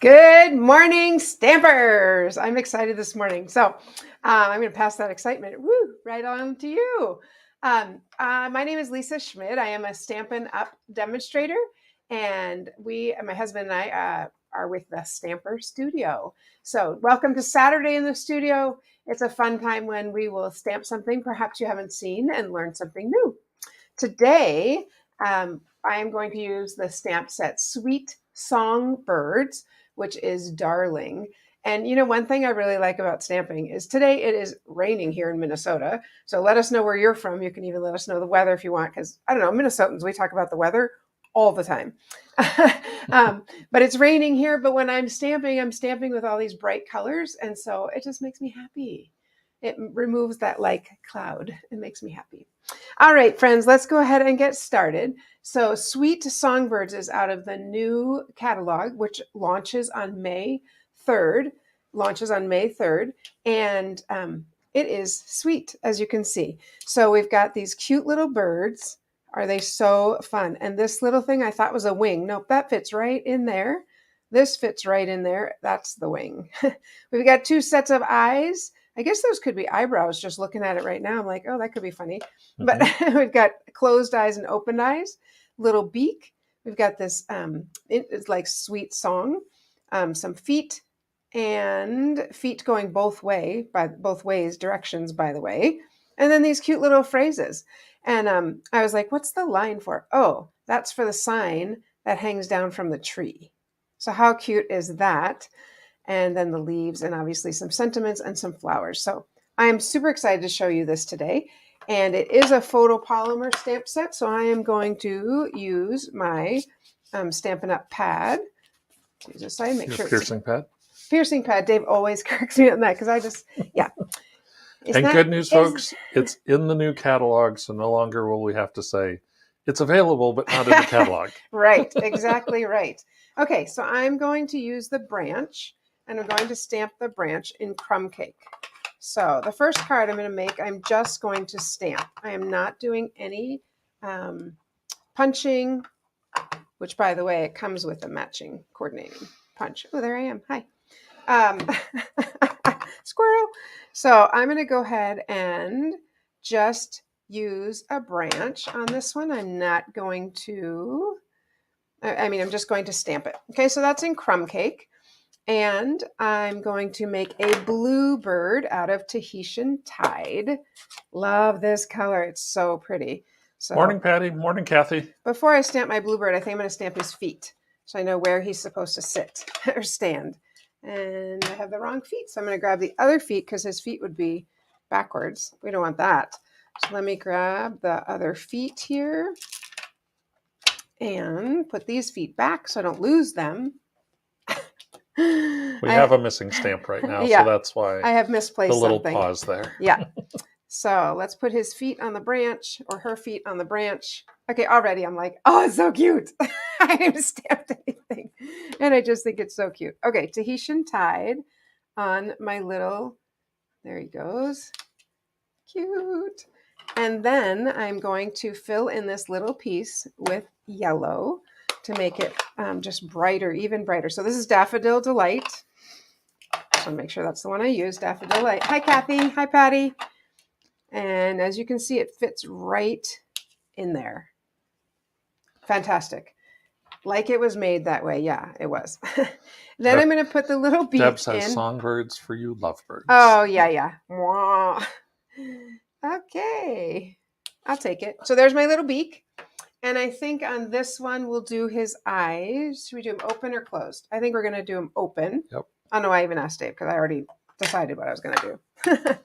Good morning, Stampers. I'm excited this morning. So I'm going to pass that excitement right on to you. My name is Lisa Schmidt. I am a Stampin' Up! Demonstrator, and my husband and I are with the Stamper Studio. So welcome to Saturday in the studio. It's a fun time when we will stamp something perhaps you haven't seen and learn something new. Today, I am going to use the stamp set Sweet Songbirds, which is darling. And you know, one thing I really like about stamping is today it is raining here in Minnesota. So let us know where you're from. You can even let us know the weather if you want, because I don't know, Minnesotans, we talk about the weather all the time. But it's raining here. But when I'm stamping with all these bright colors. And so it just makes me happy. It removes that like cloud. It makes me happy. All right, friends, let's go ahead and get started. So Sweet Songbirds is out of the new catalog, which launches on May 3rd. And it is sweet, as you can see. So we've got these cute little birds. Are they so fun? And this little thing I thought was a wing. Nope, that fits right in there. This fits right in there. That's the wing. We've got two sets of eyes. I guess those could be eyebrows. Just looking at it right now, I'm like, oh, that could be funny. But we've got closed eyes and open eyes, little beak. We've got this, it's like sweet song, some feet, and feet going both ways, directions, by the way. And then these cute little phrases. And I was like, what's the line for? Oh, that's for the sign that hangs down from the tree. So how cute is that? And then the leaves, and obviously some sentiments and some flowers. So I am super excited to show you this today. And it is a photopolymer stamp set. So I am going to use my Stampin' Up! Pad. Use this side, make sure piercing pad. Piercing pad. Dave always corrects me on that because I just, yeah. And good news, folks, it's in the new catalog. So no longer will we have to say it's available, but not in the catalog. Right, exactly right. Okay, so I'm going to use the branch. And I'm going to stamp the branch in crumb cake. So the first card I'm going to make, I'm just going to stamp. I am not doing any punching, which, by the way, it comes with a matching coordinating punch. Oh, there I am. Hi. Squirrel. So I'm going to go ahead and just use a branch on this one. I'm not going to, I'm just going to stamp it. Okay, so that's in crumb cake. And I'm going to make a bluebird out of Tahitian Tide. Love this color. It's so pretty. So, morning, Patty. Morning, Kathy. Before I stamp my bluebird, I think I'm going to stamp his feet so I know where he's supposed to sit or stand. And I have the wrong feet. So I'm going to grab the other feet because his feet would be backwards. We don't want that. So let me grab the other feet here and put these feet back so I don't lose them. We have a missing stamp right now, yeah, so that's why I have misplaced the little something. pause there. Yeah. So let's put his feet on the branch, or her feet on the branch. Okay, already I'm like, oh, it's so cute. I haven't stamped anything. And I just think it's so cute. Okay, Tahitian Tide on my little, there he goes. Cute. And then I'm going to fill in this little piece with yellow to make it just brighter, even brighter. So this is Daffodil Delight. So make sure that's the one I use, Daffodil Delight. Hi, Kathy. Hi, Patty. And as you can see, it fits right in there. Fantastic. Like it was made that way. Yeah, it was. Then I'm going to put the little beak Deb says in. songbirds for you lovebirds. Oh, yeah. Mwah. Okay. I'll take it. So there's my little beak. And I think on this one, we'll do his eyes. Should we do them open or closed? I think we're going to do them open. Yep. Oh, no, I even asked Dave because I already decided what I was going to do.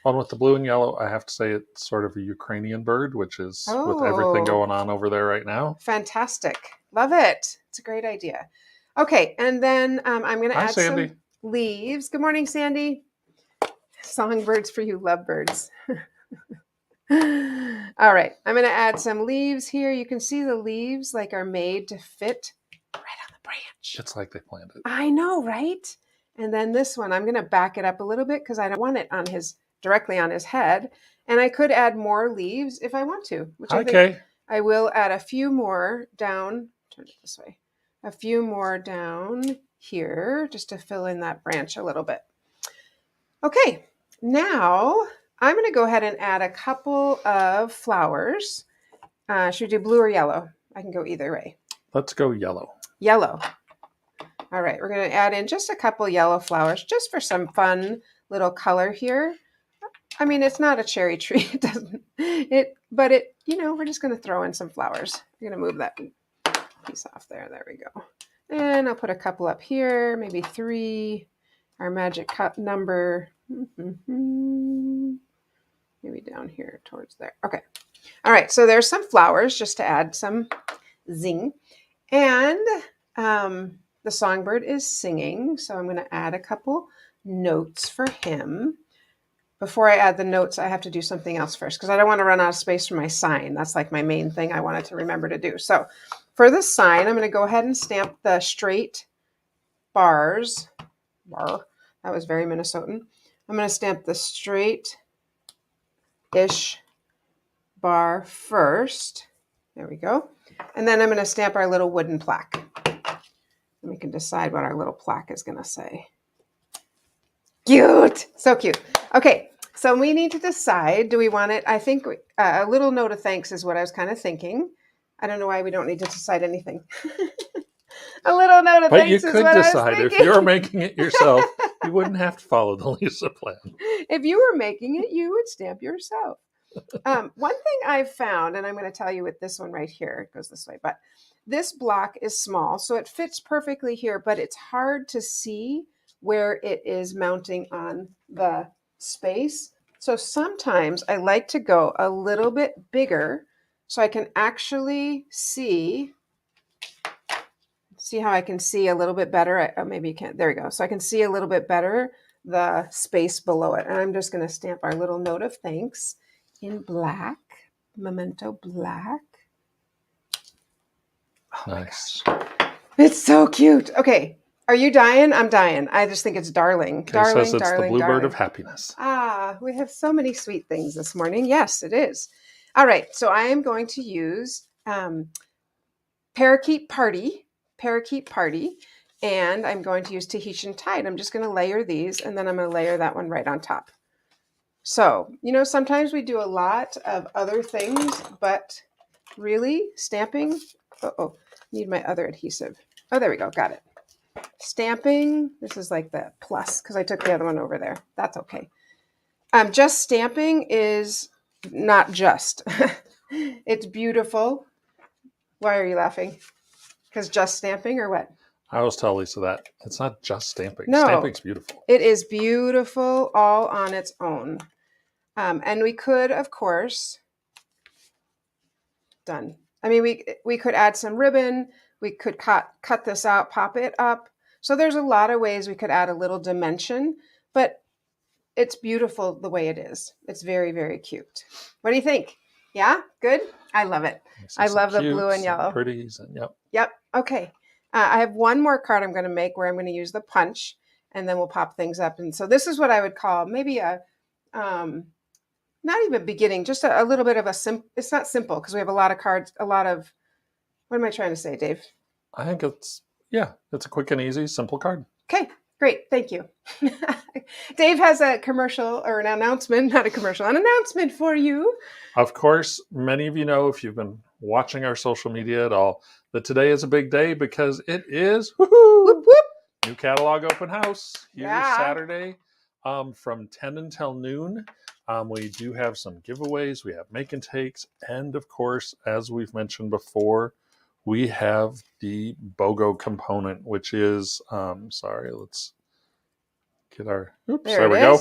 One with the blue and yellow, I have to say it's sort of a Ukrainian bird, which is with everything going on over there right now. Fantastic. Love it. It's a great idea. Okay, and then I'm going to add Sandy. some leaves. Good morning, Sandy. Songbirds for you lovebirds. All right, I'm going to add some leaves here. You can see the leaves are made to fit right on the branch. It's like they planned it. I know, right? And then this one, I'm going to back it up a little bit because I don't want it on directly on his head. And I could add more leaves if I want to. Which I think I will add a few more down. Turn it this way. A few more down here just to fill in that branch a little bit. Okay, now I'm going to go ahead and add a couple of flowers. Should we do blue or yellow? I can go either way. Let's go yellow. Yellow. All right, we're going to add in just a couple yellow flowers just for some fun little color here. I mean, it's not a cherry tree. It doesn't, but we're just going to throw in some flowers. I'm going to move that piece off there. There we go. And I'll put a couple up here, maybe 3. Our magic cup number. Maybe down here towards there. Okay. All right. So there's some flowers just to add some zing. And the songbird is singing. So I'm going to add a couple notes for him. Before I add the notes, I have to do something else first because I don't want to run out of space for my sign. That's like my main thing I wanted to remember to do. So for the sign, I'm going to go ahead and stamp the straight bars. That was very Minnesotan. I'm going to stamp the straight-ish bar first. There we go. And then I'm going to stamp our little wooden plaque. And we can decide what our little plaque is going to say. Cute. So cute. Okay. So we need to decide, do we want it? I think a little note of thanks is what I was kind of thinking. I don't know why we don't need to decide anything. A little note of thanks is what I was thinking. But you could decide. If you're making it yourself, you wouldn't have to follow the Lisa plan. If you were making it, you would stamp yourself. One thing I've found, and I'm going to tell you with this one right here, it goes this way, but this block is small, so it fits perfectly here, but it's hard to see where it is mounting on the space. So sometimes I like to go a little bit bigger so I can actually see how I can see a little bit better. Maybe you can't. There we go. So I can see a little bit better the space below it. And I'm just going to stamp our little note of thanks in black, memento black. Oh nice. My gosh. It's so cute. Okay. Are you dying? I'm dying. I just think it's darling. Kay darling, says it's darling, the bluebird darling. of happiness. We have so many sweet things this morning. Yes, it is. All right. So I am going to use Parakeet Party, and I'm going to use Tahitian Tide. I'm just going to layer these, and then I'm going to layer that one right on top. So, sometimes we do a lot of other things, but really stamping, need my other adhesive. Oh, there we go. Got it. Stamping, this is like the plus because I took the other one over there. That's okay. Just stamping is not just. It's beautiful. Why are you laughing? Because just stamping or what? I always tell Lisa that. It's not just stamping. No, stamping's beautiful. It is beautiful all on its own. And we could, of course, done. I mean, we could add some ribbon. We could cut this out, pop it up. So there's a lot of ways we could add a little dimension, but it's beautiful the way it is. It's very, very cute. What do you think? Yeah? Good? I love it. I love the blue and yellow. Pretties and yep. Yep. Okay. I have one more card I'm going to make where I'm going to use the punch, and then we'll pop things up. And so this is what I would call maybe a, not even beginning, just a little bit of it's not simple because we have a lot of cards, what am I trying to say, Dave? I think it's a quick and easy, simple card. Okay, great. Thank you. Dave has a commercial or an announcement, not a commercial, an announcement for you. Of course, many of you know if you've been watching our social media at all, that today is a big day because it is whoop, whoop. New Catalog Open House here Saturday from 10 until noon. We do have some giveaways. We have make and takes. And of course, as we've mentioned before, we have the BOGO component, which is, let's get our, there we go.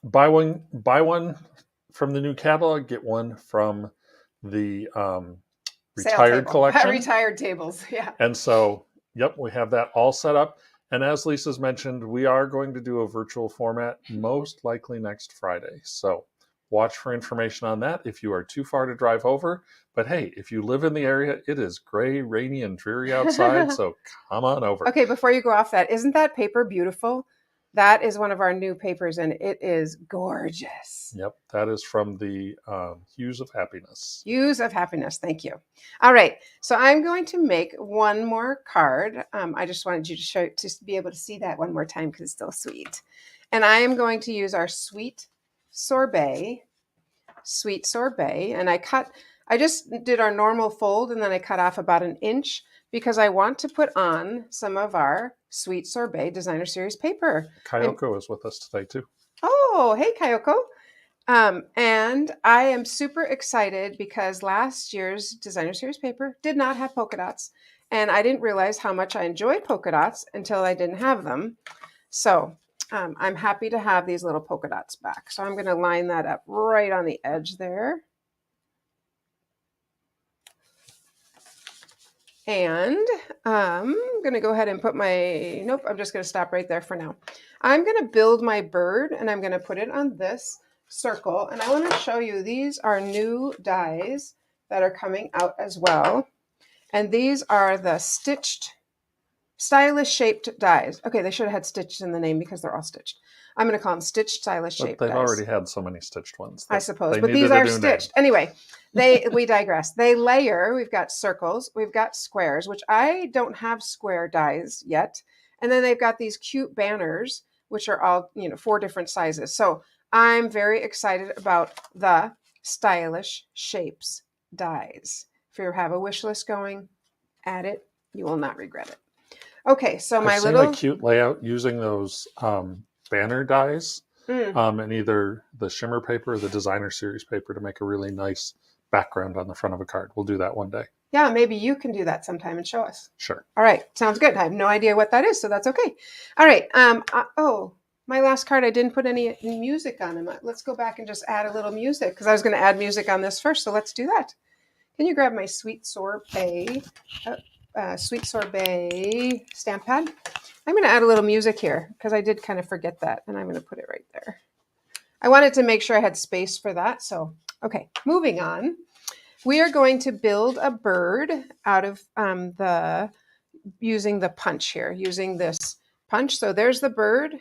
Buy one from the new catalog, get one from the retired collection. Retired tables, yeah. And so, we have that all set up. And as Lisa's mentioned, we are going to do a virtual format, most likely next Friday. So watch for information on that if you are too far to drive over. But hey, if you live in the area, it is gray, rainy, and dreary outside. So come on over. Okay, before you go off that, isn't that paper beautiful? That is one of our new papers, and it is gorgeous. Yep, that is from the Hues of Happiness. Hues of Happiness. Thank you. All right, so I'm going to make one more card. I just wanted you to be able to see that one more time because it's still sweet. And I am going to use our sweet sorbet, and I just did our normal fold, and then I cut off about 1 inch because I want to put on some of our sweet sorbet designer series paper. Kyoko is with us today too. Oh, hey, Kyoko. And I am super excited because last year's designer series paper did not have polka dots. And I didn't realize how much I enjoy polka dots until I didn't have them. So I'm happy to have these little polka dots back. So I'm going to line that up right on the edge there. And I'm going to go ahead and put nope, I'm just going to stop right there for now. I'm going to build my bird, and I'm going to put it on this circle. And I want to show you, these are new dies that are coming out as well. And these are the stylish shaped dies. Okay, they should have had stitched in the name because they're all stitched. I'm going to call them stitched stylish shaped dies. They've already had so many stitched ones. I suppose, but these are stitched. Anyway, we digress. They layer. We've got circles. We've got squares, which I don't have square dies yet. And then they've got these cute banners, which are all, 4 different sizes. So I'm very excited about the stylish shapes dies. If you have a wish list going, add it. You will not regret it. Okay, so I've seen a cute layout using those banner dies and either the shimmer paper or the designer series paper to make a really nice background on the front of a card. We'll do that one day. Yeah, maybe you can do that sometime and show us. Sure. All right, sounds good. I have no idea what that is, so that's okay. All right. My last card, I didn't put any music on them. Let's go back and just add a little music because I was going to add music on this first, so let's do that. Can you grab my sweet sorbet stamp pad? I'm going to add a little music here because I did kind of forget that, and I'm going to put it right there. I wanted to make sure I had space for that, so okay, moving on. We are going to build a bird out of using the punch here, using this punch. So there's the bird.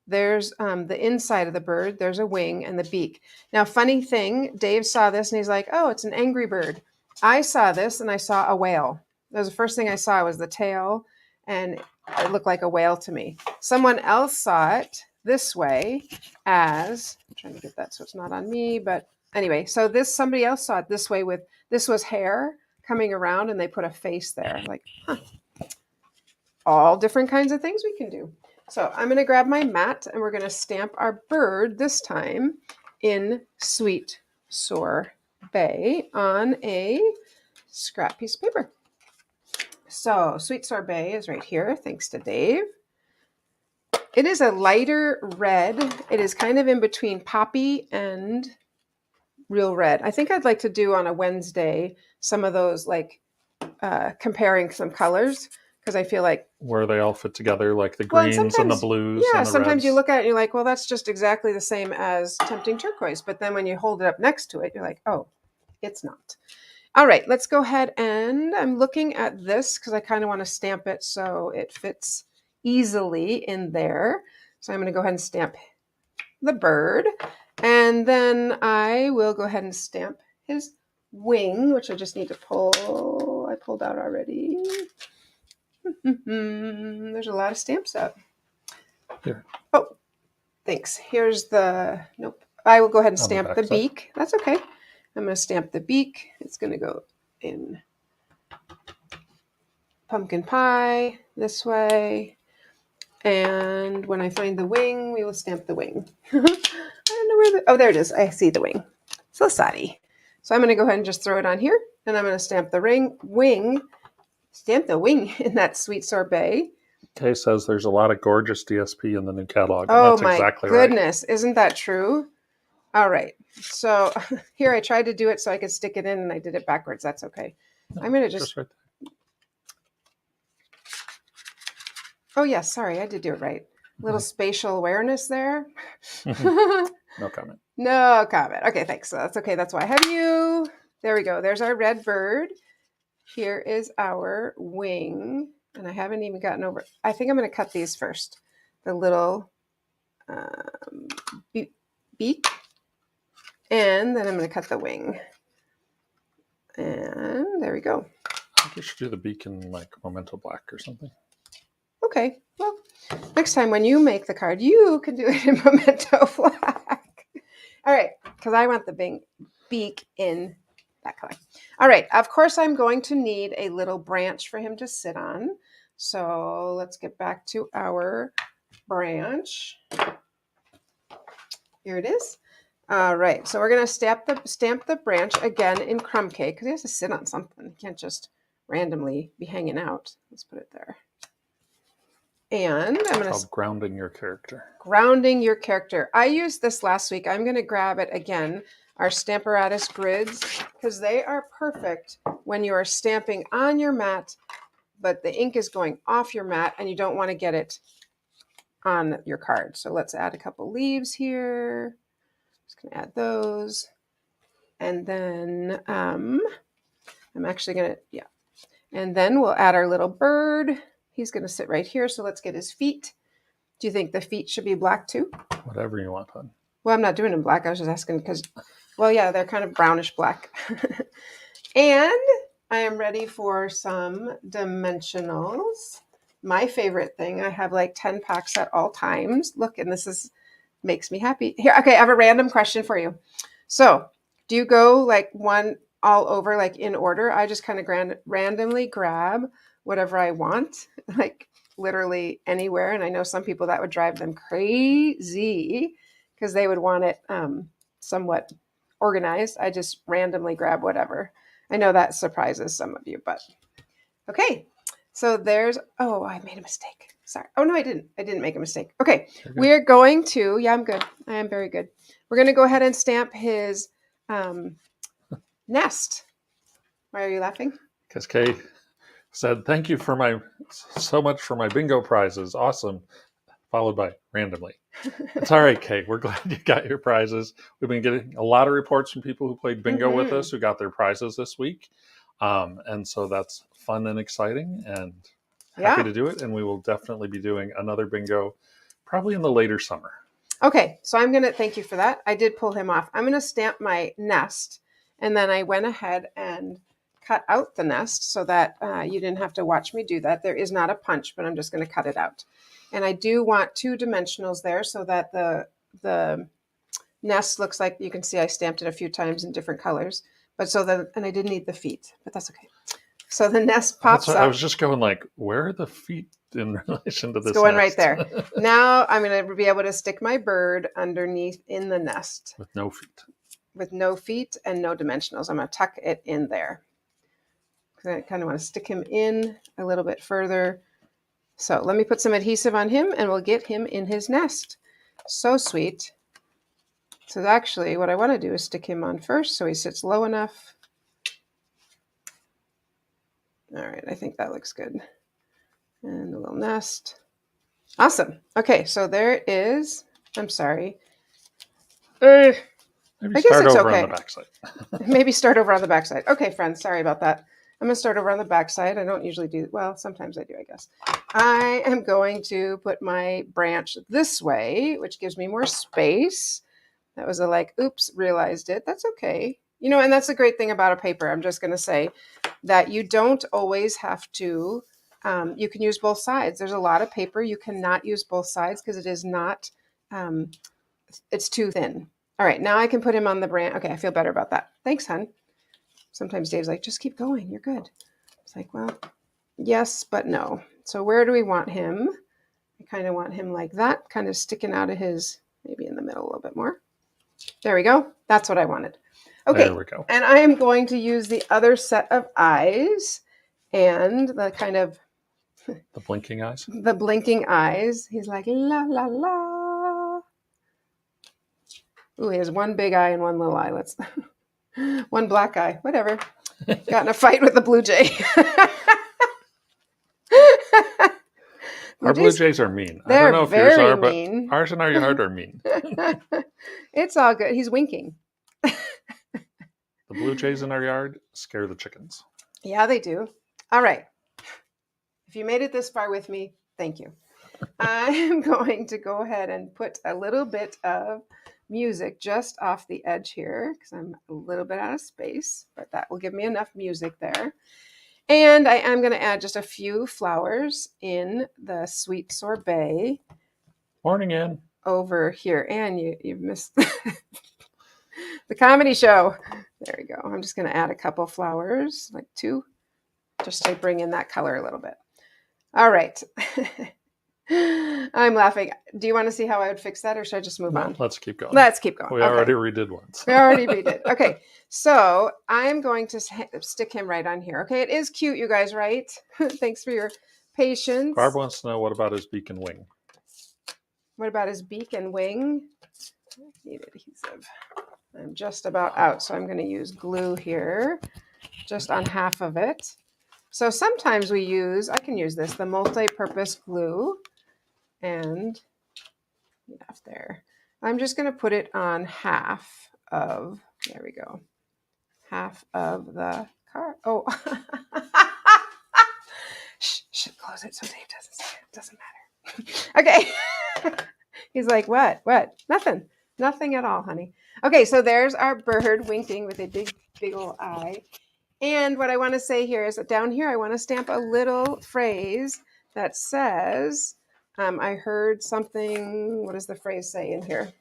There's the inside of the bird. There's a wing and the beak. Now, funny thing, Dave saw this and he's like, oh, it's an angry bird. I saw this and I saw a whale. That was the first thing I saw was the tail, and it looked like a whale to me. Someone else saw it this way as, I'm trying to get that so it's not on me, but anyway, so somebody else saw it this way this was hair coming around and they put a face there. Like, all different kinds of things we can do. So I'm going to grab my mat and we're going to stamp our bird this time in sweet sorbet on a scrap piece of paper. So sweet sorbet is right here, thanks to Dave. It is a lighter red. It is kind of in between poppy and real red. I think I'd like to do on a Wednesday some of those, like comparing some colors, because I feel like where they all fit together, like the greens and the blues. Yeah, and the sometimes reds. you look at it and you're like, well, that's just exactly the same as Tempting Turquoise. But then when you hold it up next to it, you're like, oh, it's not. All right, let's go ahead, and I'm looking at this because I kind of want to stamp it so it fits easily in there. So I'm going to go ahead and stamp the bird, and then I will go ahead and stamp his wing, which I just need to pull. I pulled out already. There's a lot of stamps up. Here. Oh, thanks. Here's the, nope. I will go ahead and stamp the beak. That's okay. I'm going to stamp the beak. It's going to go in pumpkin pie this way. And when I find the wing, we will stamp the wing. I don't know where oh, there it is. I see the wing. So sorry. So I'm going to go ahead and just throw it on here. And I'm going to stamp the wing. Stamp the wing in that sweet sorbet. Kay says there's a lot of gorgeous DSP in the new catalog. Oh, that's my exactly goodness. Right. Isn't that true? All right. So here I tried to do it so I could stick it in, and I did it backwards. That's okay. No, I'm going to just right there. Oh, yes. Yeah, sorry. I did do it right. A little spatial awareness there. No comment. No comment. Okay, thanks. So that's okay. That's why I have you. There we go. There's our red bird. Here is our wing. And I haven't even gotten over. I think I'm going to cut these first. The little beak. And then I'm going to cut the wing. And there we go. I think you should do the beak in like Memento Black or something. Okay. Well, next time when you make the card, you can do it in Memento Black. All right. Because I want the beak in that color. All right. Of course, I'm going to need a little branch for him to sit on. So let's get back to our branch. Here it is. All right, so we're going to stamp the branch again in crumb cake because he has to sit on something. He can't just randomly be hanging out. Let's put it there. And I'm going to grounding your character. Grounding your character. I used this last week. I'm going to grab it again, our Stamparatus grids, because they are perfect when you are stamping on your mat, but the ink is going off your mat and you don't want to get it on your card. So let's add a couple leaves here. Just going to add those. And then I'm actually going to, yeah. And then we'll add our little bird. He's going to sit right here. So let's get his feet. Do you think the feet should be black too? Whatever you want, hon. Well, I'm not doing them black. I was just asking because, well, yeah, they're kind of brownish black. And I am ready for some dimensionals. My favorite thing. I have like 10 packs at all times. Look, and this makes me happy. Here, okay, I have a random question for you. So, do you go like one all over, like in order? I just kind of randomly grab whatever I want, like literally anywhere. And I know some people that would drive them crazy because they would want it somewhat organized. I just randomly grab whatever. I know that surprises some of you, but okay. So oh, I made a mistake. Sorry. Oh, no, I didn't. I didn't make a mistake. Okay. We're going to, yeah, I'm good. I am very good. We're going to go ahead and stamp his nest. Why are you laughing? Because Kay said, thank you so much for my bingo prizes. Awesome. Followed by randomly. It's all right, Kay. We're glad you got your prizes. We've been getting a lot of reports from people who played bingo with us who got their prizes this week. And so that's fun and exciting and happy to do it. And we will definitely be doing another bingo probably in the later summer. Okay. So I'm going to thank you for that. I did pull him off. I'm going to stamp my nest. And then I went ahead and cut out the nest so that you didn't have to watch me do that. There is not a punch, but I'm just going to cut it out. And I do want 2 dimensionals there so that the nest looks like, you can see I stamped it a few times in different colors. But and I didn't need the feet, but that's okay. So the nest pops up. I was just going like, where are the feet in relation to this? It's going right there. Now I'm going to be able to stick my bird underneath in the nest. With no feet. With no feet and no dimensionals. I'm going to tuck it in there. I kind of want to stick him in a little bit further. So let me put some adhesive on him and we'll get him in his nest. So sweet. So actually what I want to do is stick him on first so he sits low enough. All right, I think that looks good. And a little nest. Awesome. Okay, so there is, I'm sorry. Maybe I start guess it's over okay. on the backside. Maybe start over on the backside. Okay, friends, sorry about that. I'm going to start over on the backside. I don't usually do, well, sometimes I do, I guess. I am going to put my branch this way, which gives me more space. That was oops, realized it. That's okay. You know, and that's the great thing about a paper. I'm just going to say that you don't always have to, you can use both sides. There's a lot of paper you cannot use both sides because it is not, it's too thin. All right, now I can put him on the branch. Okay, I feel better about that. Thanks, hon. Sometimes Dave's like, just keep going. You're good. It's like, well, yes, but no. So where do we want him? I kind of want him like that, kind of sticking out of his, maybe in the middle a little bit more. There we go. That's what I wanted. Okay. There we go. And I am going to use the other set of eyes and the kind of... The blinking eyes? The blinking eyes. He's like, la, la, la. Ooh, he has one big eye and one little eye. Let's... One black eye, whatever. Got in a fight with the blue jay. Our blue jays are mean. I They're don't know if very yours are, mean. But ours in our yard are mean. It's all good. He's winking. The blue jays in our yard scare the chickens. Yeah, they do. All right. If you made it this far with me, thank you. I'm going to go ahead and put a little bit of music just off the edge here because I'm a little bit out of space, but that will give me enough music there. And I am going to add just a few flowers in the sweet sorbet. Morning, Ann. Over here. And you missed the comedy show. There we go. I'm just going to add a couple flowers, like 2, just to bring in that color a little bit. All right. I'm laughing. Do you want to see how I would fix that, or should I just move on? Let's keep going. Let's keep going. We already redid once. We already redid. Okay. So I'm going to stick him right on here. Okay. It is cute, you guys, right? Thanks for your patience. Barb wants to know, what about his beak and wing? What about his beak and wing? I need adhesive. I'm just about out, so I'm going to use glue here, just on half of it. So sometimes I can use this, the multi-purpose glue, and enough there. I'm just going to put it on half of, there we go, half of the car. Oh, shh, close it so Dave doesn't see it. It doesn't matter. Okay. He's like, what? Nothing at all, honey. Okay, so there's our bird winking with a big old eye. And what I want to say here is that down here, I want to stamp a little phrase that says, I heard something. What does the phrase say in here?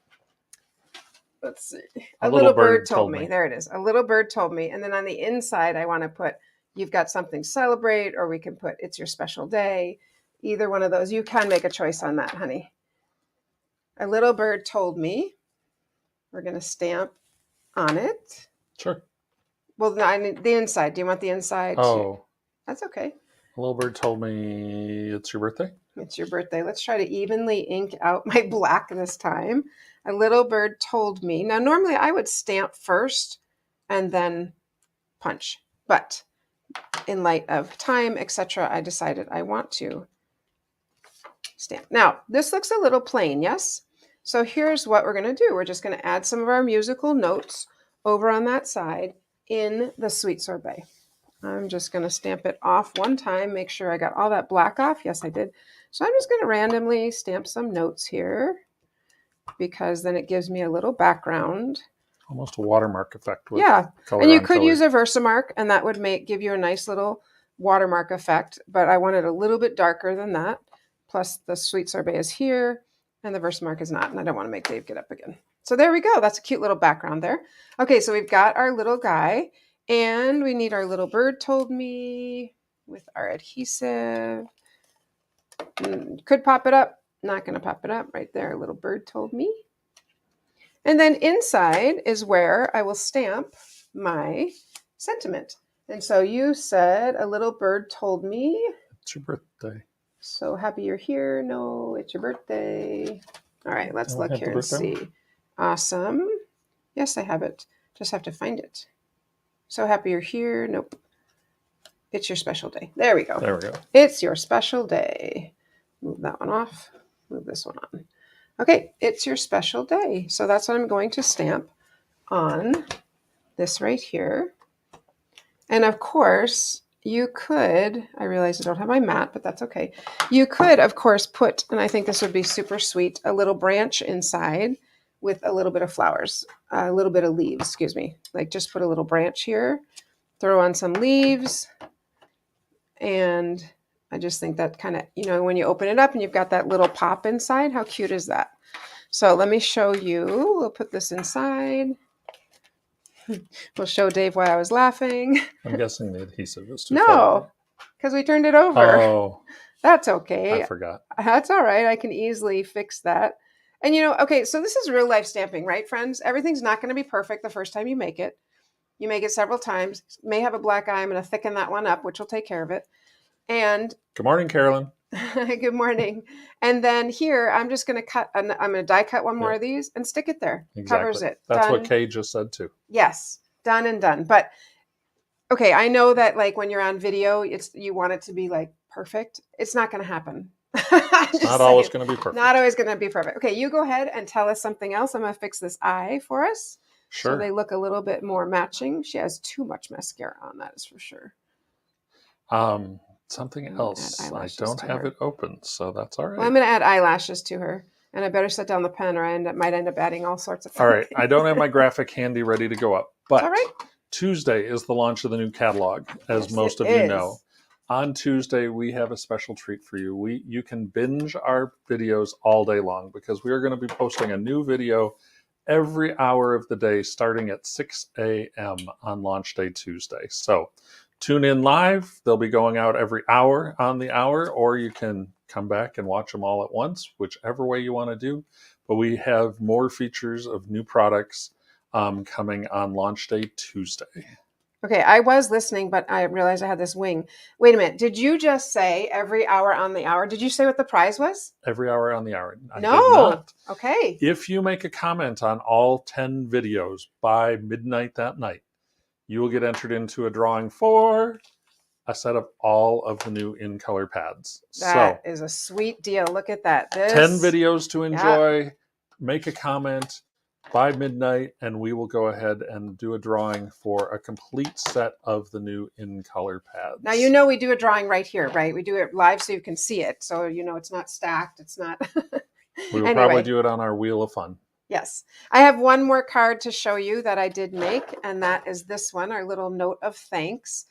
Let's see. A little bird told me. There it is. A little bird told me. And then on the inside, I want to put, you've got something to celebrate, or we can put, it's your special day. Either one of those. You can make a choice on that, honey. A little bird told me. We're going to stamp on it. Sure. Well, no, I need the inside. Do you want the inside? Oh. That's okay. A little bird told me it's your birthday. It's your birthday. Let's try to evenly ink out my black this time. A little bird told me. Now, normally I would stamp first and then punch. But in light of time, etc., I decided I want to stamp. Now, this looks a little plain, yes? So here's what we're going to do. We're just going to add some of our musical notes over on that side in the sweet sorbet. I'm just going to stamp it off one time, make sure I got all that black off. Yes, I did. So I'm just going to randomly stamp some notes here because then it gives me a little background. Almost a watermark effect. With color and you could color. use a Versamark, and that would give you a nice little watermark effect, but I want it a little bit darker than that. Plus the sweet sorbet is here, and the Versamark is not, and I don't want to make Dave get up again. So there we go. That's a cute little background there. Okay, so we've got our little guy, and we need our little bird told me with our adhesive. Could pop it up. Not going to pop it up right there. A little bird told me. And then inside is where I will stamp my sentiment. And so you said, a little bird told me. It's your birthday. So happy you're here. No, it's your birthday. All right, let's look here and see. Awesome. Yes, I have it. Just have to find it. So happy you're here. Nope. It's your special day. There we go. There we go. It's your special day. Move that one off. Move this one on. Okay, it's your special day. So that's what I'm going to stamp on this right here. And of course, you could, I realize I don't have my mat, but that's okay. You could, of course, put, and I think this would be super sweet, a little branch inside with a little bit of flowers, a little bit of leaves, excuse me. Like just put a little branch here, throw on some leaves, and I just think that kind of, when you open it up and you've got that little pop inside, how cute is that? So let me show you. We'll put this inside. We'll show Dave why I was laughing. I'm guessing the adhesive is too No, because we turned it over. Oh. That's okay. I forgot. That's all right. I can easily fix that. And okay, so this is real life stamping, right, friends? Everything's not going to be perfect the first time you make it. You make it several times. May have a black eye. I'm going to thicken that one up, which will take care of it. And good morning, Carolyn. Good morning. And then here, I'm just going to cut, I'm going to die cut one more of these and stick it there. Exactly. Covers it. That's done. what Kay just said too. Yes. Done and done. But okay, I know that like when you're on video, you want it to be like perfect. It's not going to happen. It's not always going to be perfect. Not always going to be perfect. Okay, you go ahead and tell us something else. I'm going to fix this eye for us. Sure. So they look a little bit more matching. She has too much mascara on, that is for sure. something Add else. I eyelashes don't to have her. it open, so that's all right. Well, I'm going to add eyelashes to her. And I better set down the pen or I might end up adding all sorts of All right. things. I don't have my graphic handy ready to go up, but All right. Tuesday is the launch of the new catalog, as Yes, most it of you is. know. On Tuesday, we have a special treat for you. You can binge our videos all day long because we are going to be posting a new video every hour of the day starting at 6 a.m. on launch day Tuesday. So tune in live. They'll be going out every hour on the hour, or you can come back and watch them all at once, whichever way you want to do. But we have more features of new products coming on launch day Tuesday. Okay, I was listening, but I realized I had this wing. Wait a minute. Did you just say every hour on the hour? Did you say what the prize was? Every hour on the hour. I No. did not. Okay. If you make a comment on all 10 videos by midnight that night, you will get entered into a drawing for a set of all of the new in color pads. That is a sweet deal. Look at that. 10 videos to enjoy. Yeah. Make a comment by midnight, and we will go ahead and do a drawing for a complete set of the new in color pads. Now, you know, we do a drawing right here, right? We do it live so you can see it. So, you know, it's not stacked. It's not. We will probably do it on our Wheel of Fun. Yes. I have one more card to show you that I did make, and that is this one, our little note of thanks.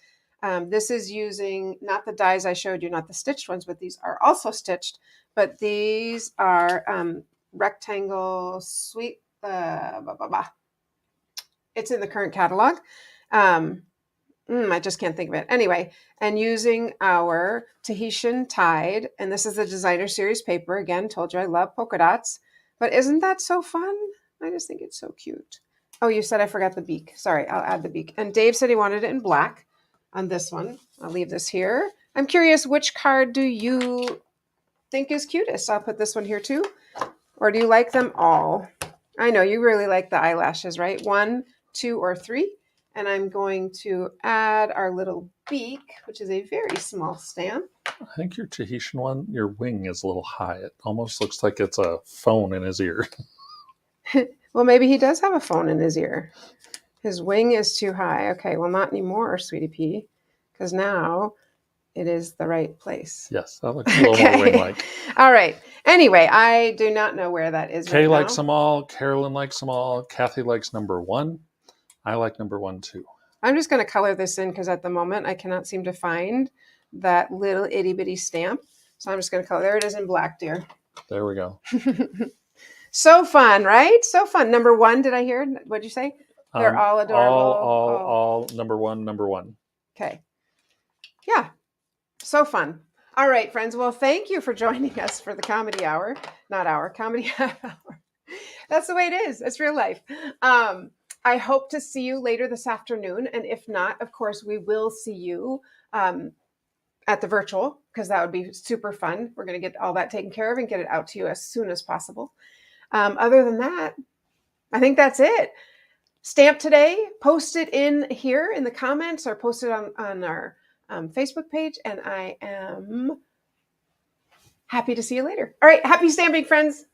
This is using not the dies I showed you, not the stitched ones, but these are also stitched. But these are rectangle sweet. It's in the current catalog. I just can't think of it. Anyway, and using our Tahitian Tide, and this is the designer series paper. Again, told you I love polka dots. But isn't that so fun? I just think it's so cute. Oh, you said I forgot the beak. Sorry, I'll add the beak. And Dave said he wanted it in black on this one. I'll leave this here. I'm curious, which card do you think is cutest? I'll put this one here too. Or do you like them all? I know you really like the eyelashes, right? 1, 2, or 3. And I'm going to add our little beak, which is a very small stamp. I think your Tahitian one, your wing is a little high. It almost looks like it's a phone in his ear. Well, maybe he does have a phone in his ear. His wing is too high. Okay, well, not anymore, Sweetie Pea, because now it is the right place. Yes, that looks a little more wing-like. All right. Anyway, I do not know where that is Kay right likes now. them all. Carolyn likes them all. Kathy likes number 1. I like number 1 too. I'm just going to color this in because at the moment I cannot seem to find that little itty bitty stamp. So I'm just going to color. There it is in black, dear. There we go. So fun, right? So fun. Number 1, did I hear? What'd you say? They're all adorable. All number 1. Okay. Yeah. So fun. All right, friends. Well, thank you for joining us for the comedy hour. Not hour, comedy half hour. That's the way it is. It's real life. I hope to see you later this afternoon. And if not, of course, we will see you at the virtual because that would be super fun. We're going to get all that taken care of and get it out to you as soon as possible. Other than that, I think that's it. Stamp today, post it in here in the comments or post it on our Facebook page. And I am happy to see you later. All right. Happy stamping, friends.